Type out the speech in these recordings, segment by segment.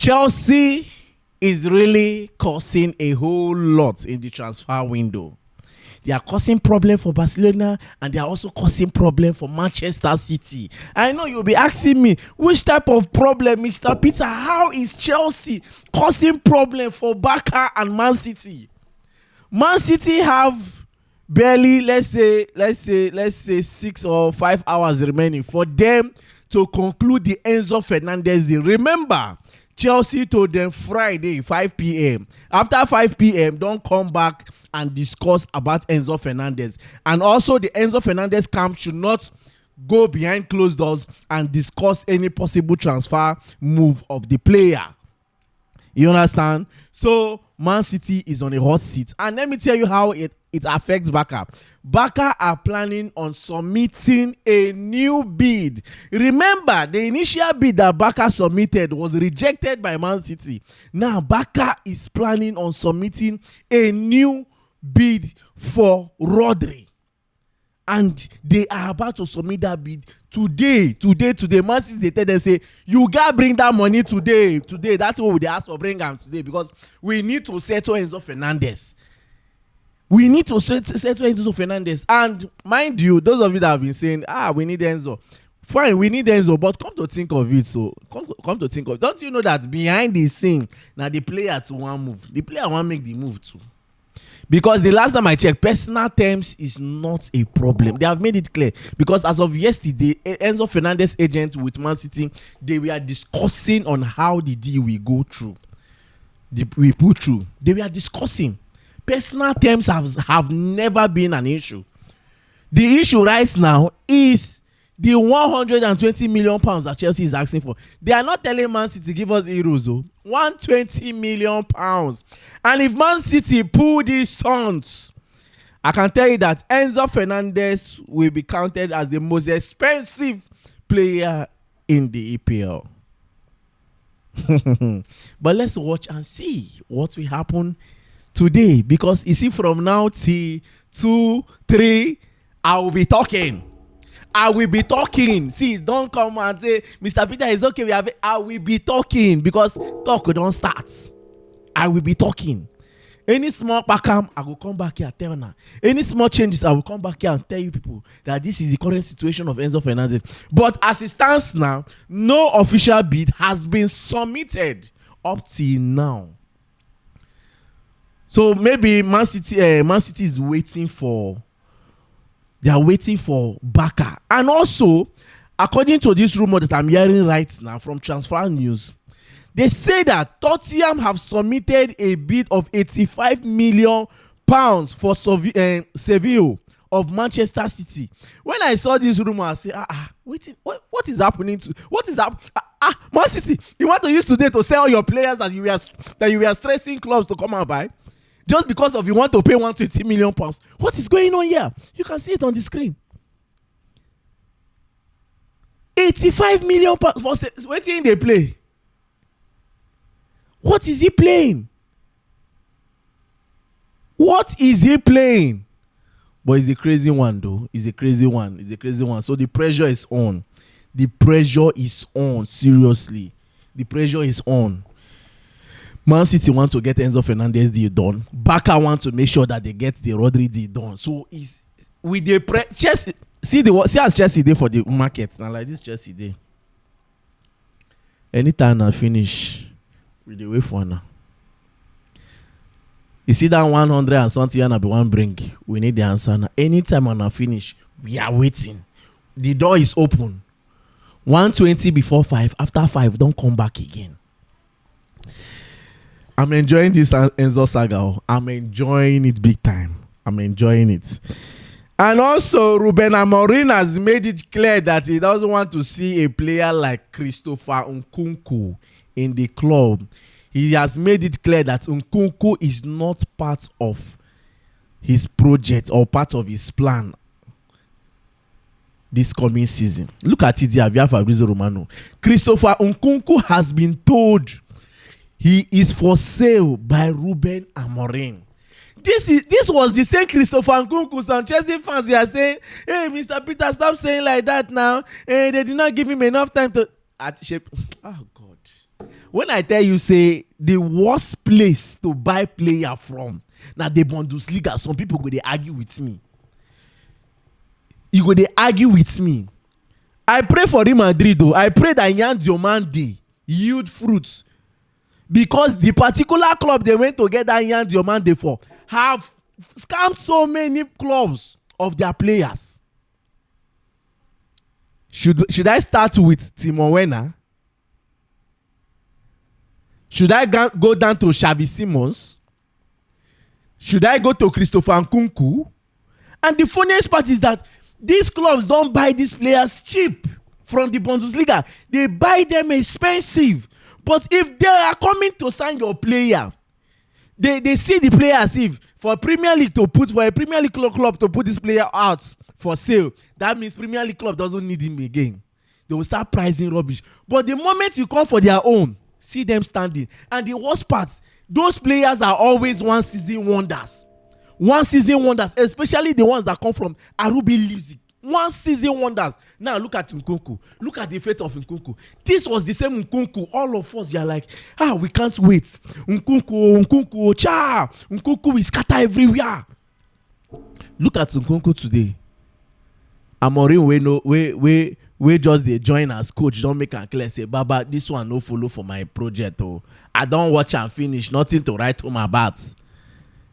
Chelsea is really causing a whole lot in the transfer window. They are causing problem for Barcelona and they are also causing problem for Manchester City. I know you'll be asking me, which type of problem, Mr. Peter? How is Chelsea causing problem for Barca and Man City? Man City have barely, let's say 6 or 5 hours remaining for them to conclude the Enzo Fernandez deal. Remember, Chelsea told them Friday 5 p.m. After 5 p.m, don't come back and discuss about Enzo Fernandez. And also the Enzo Fernandez camp should not go behind closed doors and discuss any possible transfer move of the player. You understand? So Man City is on a hot seat. And let me tell you how it affects Barca. Barca are planning on submitting a new bid. Remember, the initial bid that Barca submitted was rejected by Man City. Now, Barca is planning on submitting a new bid for Rodri. And they are about to submit that bid today. Man City, they tell them, say, you gotta bring that money today. That's what they ask for, bring them today, because we need to settle Enzo Fernandez. We need to settle Enzo Fernandez. And mind you, those of you that have been saying, we need Enzo. Fine, we need Enzo, but come to think of it, don't you know that behind the scene, now the player to one move, the player want make the move too. Because the last time I checked, personal terms is not a problem. They have made it clear. Because as of yesterday, Enzo Fernandez agent with Man City, they were discussing on how the deal will go through. We put through. They were discussing. Personal terms have never been an issue. The issue right now is the 120 million pounds that Chelsea is asking for. They are not telling Man City give us euros, 120 million pounds. And if Man City pull these stunts, I can tell you that Enzo Fernandez will be counted as the most expensive player in the EPL. But let's watch and see what will happen today, because you see, from now till 2, 3, I will be talking. See, don't come and say, Mr. Peter, it's okay. I will be talking, because talk don't start. I will be talking. Any small backcam, I will come back here and tell now. Any small changes, I will come back here and tell you people that this is the current situation of Enzo Fernandez. But as it stands now, no official bid has been submitted up till now. So maybe Man City is waiting for. They are waiting for Barca. And also, according to this rumor that I'm hearing right now from Transfer News, they say that Tottenham have submitted a bid of 85 million pounds for Seville of Manchester City. When I saw this rumor, I said, waiting, what is happening to? What is up? Man City, you want to use today to sell your players that you were stressing clubs to come and buy? Just because of you want to pay 120 million pounds. What is going on here? You can see it on the screen. 85 million pounds for waiting they play. What is he playing? What is he playing? But it's a crazy one though. It's a crazy one. So the pressure is on. Seriously. The pressure is on. Man City want to get Enzo Fernandez deal done. Barca want to make sure that they get the Rodri deal done. So is with the Chelsea. See as Chelsea day for the market now, like this Chelsea day. Anytime I finish, we dey wait for now. You see that 100 and something and be one bring. We need the answer now. Anytime I finish, we are waiting. The door is open. 120 before 5. After 5, don't come back again. I'm enjoying this Enzo saga. I'm enjoying it big time. I'm enjoying it. And also, Ruben Amorim has made it clear that he doesn't want to see a player like Christopher Nkunku in the club. He has made it clear that Nkunku is not part of his project or part of his plan this coming season. Look at it here, via Fabrizio Romano. Christopher Nkunku has been told he is for sale by Ruben Amorim. This was the same Christopher Nkunku. Some Chelsea fans are saying, hey, Mr. Peter, stop saying like that now. They did not give him enough time to... Oh, God. when I tell you say the worst place to buy player from na the Bundesliga, some people go dey argue with me. You go dey argue with me. I pray for Real Madrid though. I pray that Yan Diomande yield fruits, because the particular club they went to get that Yan Diomande for have scammed so many clubs of their players. Should I start with Timo Werner? Should I go down to Xavi Simons? Should I go to Christopher Nkunku? And the funniest part is that these clubs don't buy these players cheap from the Bundesliga. They buy them expensive. But if they are coming to sign your player, they see the player as if for a Premier League club to put this player out for sale, that means Premier League club doesn't need him again. They will start pricing rubbish. But the moment you come for their own, see them standing. And the worst part, those players are always one season wonders. One season wonders, especially the ones that come from Arubi Leipzig. One season wonders. Now look at Nkunku. Look at the fate of Nkunku. This was the same Nkunku. All of us, are like, we can't wait. Nkunku, cha. Nkunku is scatter everywhere. Look at Nkunku today. Amorim we just dey join as coach, don't make am clear say Baba, this one no follow for my project. Oh, I don't watch and finish, nothing to write home about.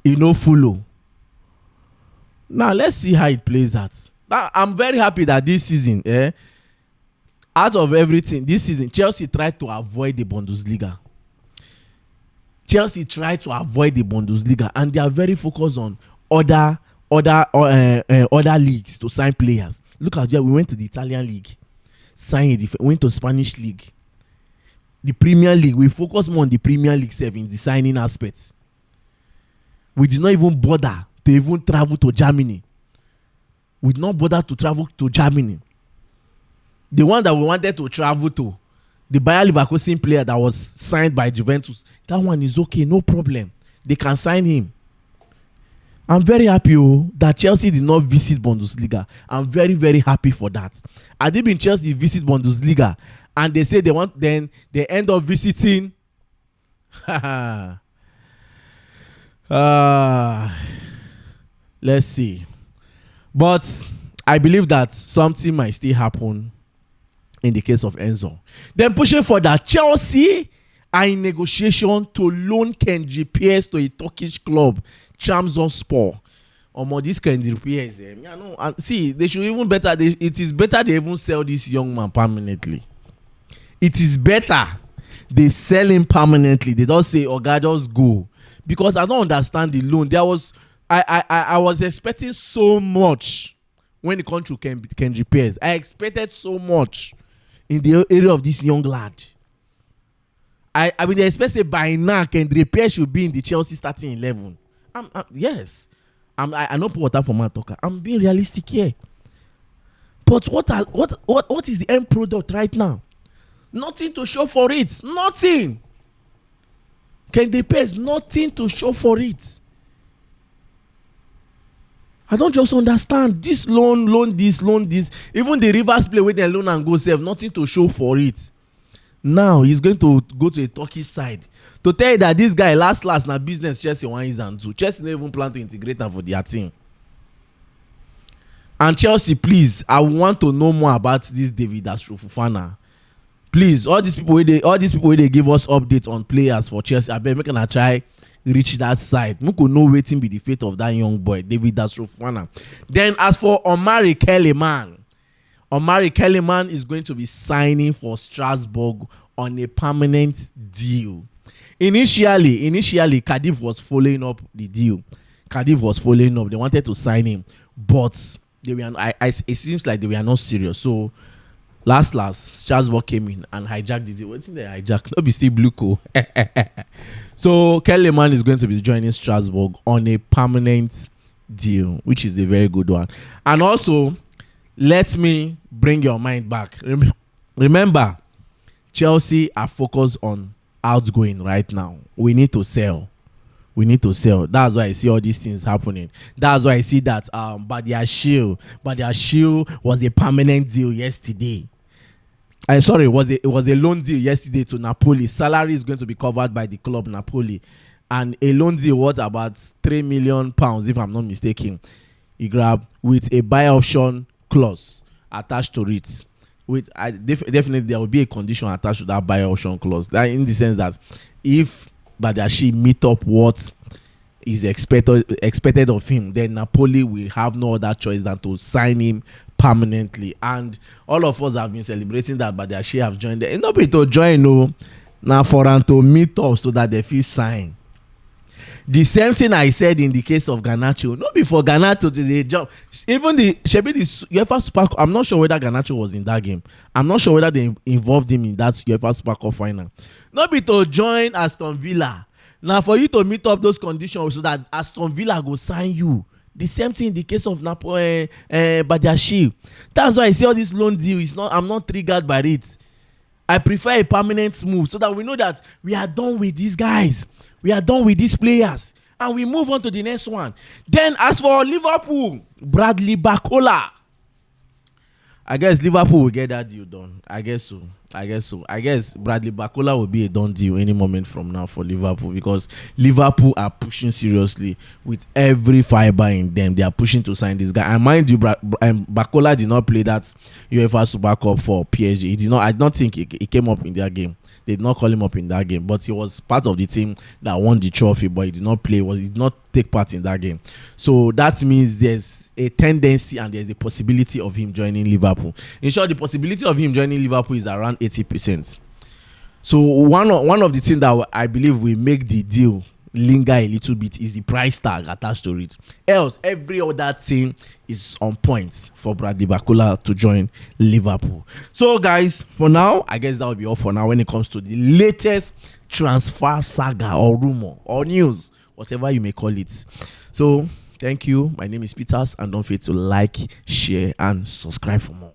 You no follow. Now let's see how it plays out. Now, I'm very happy that this season, out of everything, this season Chelsea tried to avoid the Bundesliga. And they are very focused on other leagues to sign players. Look at that. We went to the Italian league, went to Spanish league, the Premier League. We focus more on the Premier League 7, the signing aspects. We did not even bother to even travel to Germany. We did not bother to travel to Germany. The one that we wanted to travel to, the Bayer Leverkusen player that was signed by Juventus, that one is okay, no problem. They can sign him. I'm very happy that Chelsea did not visit Bundesliga. I'm very, very happy for that. I did been Chelsea visit Bundesliga and they say they end up visiting. Let's see. But I believe that something might still happen in the case of Enzo. Then pushing for that, Chelsea are in negotiation to loan Kendrick Pierce to a Turkish club, Trabzonspor. This Kendrick Pierce, see, they should even better. It is better they even sell this young man permanently. It is better they sell him permanently. They don't say, God, just go. Because I don't understand the loan. I was expecting so much when it comes to Kendrick Pierce. I expected so much in the area of this young lad. I mean, especially by now, Kendrick Pierce should be in the Chelsea starting 11. Yes, I know put water for my talker. I'm being realistic here. But what is the end product right now? Nothing to show for it. Nothing. Kendrick Pierce, nothing to show for it. I don't just understand this loan this. Even the Rivers play with their loan and go save, nothing to show for it. Now he's going to go to a Turkish side to tell you that this guy last na business Chelsea one is and two. Chelsea don't even plan to integrate them for their team. And Chelsea, please, I want to know more about this David Fofana. Please, all these people where they give us updates on players for Chelsea, I bet we can try reach that side. We could know waiting be the fate of that young boy, David Fofana. Then as for Omari Kellyman is going to be signing for Strasbourg on a permanent deal. Initially, Cardiff was following up the deal. They wanted to sign him, but it seems like they were not serious. So last Strasbourg came in and hijacked the deal. What's in the hijack? Not be still Bluco. So Kellyman is going to be joining Strasbourg on a permanent deal, which is a very good one. And also, let me bring your mind back. Remember, Chelsea are focused on outgoing right now. We need to sell. That's why I see all these things happening. That's why I see that Badiashile was a permanent deal yesterday. I sorry, it was a loan deal yesterday to Napoli. Salary is going to be covered by the club Napoli, and a loan deal worth about £3 million, if I'm not mistaken. He grabbed with a buy option clause attached to it. With definitely there will be a condition attached to that buy option clause. That in the sense that if Badashi meet up what is expected of him, then Napoli will have no other choice than to sign him permanently. And all of us have been celebrating that Badashi have joined them. Not be to join, no, now for them to meet up so that they feel sign. The same thing I said in the case of Garnacho. Not before Garnacho did the job. Even the UEFA Super Cup, I'm not sure whether Garnacho was in that game. I'm not sure whether they involved him in that UEFA Super Cup final. Not be to join Aston Villa. Now for you to meet up those conditions so that Aston Villa go sign you. The same thing in the case of Badiashile. That's why I see all this loan deal. I'm not triggered by it. I prefer a permanent move so that we know that we are done with these guys. We are done with these players. And we move on to the next one. Then as for Liverpool, Bradley Barcola. I guess Liverpool will get that deal done. I guess so. I guess Bradley Barcola will be a done deal any moment from now for Liverpool, because Liverpool are pushing seriously with every fiber in them. They are pushing to sign this guy. And mind you, Barcola did not play that UEFA Super Cup for PSG. He did not. I don't think he came up in their game. They did not call him up in that game, but he was part of the team that won the trophy, but he did not play. He did not take part in that game. So that means there's a tendency and there's a possibility of him joining Liverpool. In short, the possibility of him joining Liverpool is around 80%. So one of the things that I believe will make the deal linger a little bit is the price tag attached to it. Else, every other thing is on point for Bradley Barcola to join Liverpool. So guys, for now, I guess that will be all for now when it comes to the latest transfer saga or rumor or news, whatever you may call it. So thank you. My name is Peters, and don't forget to like, share, and subscribe for more.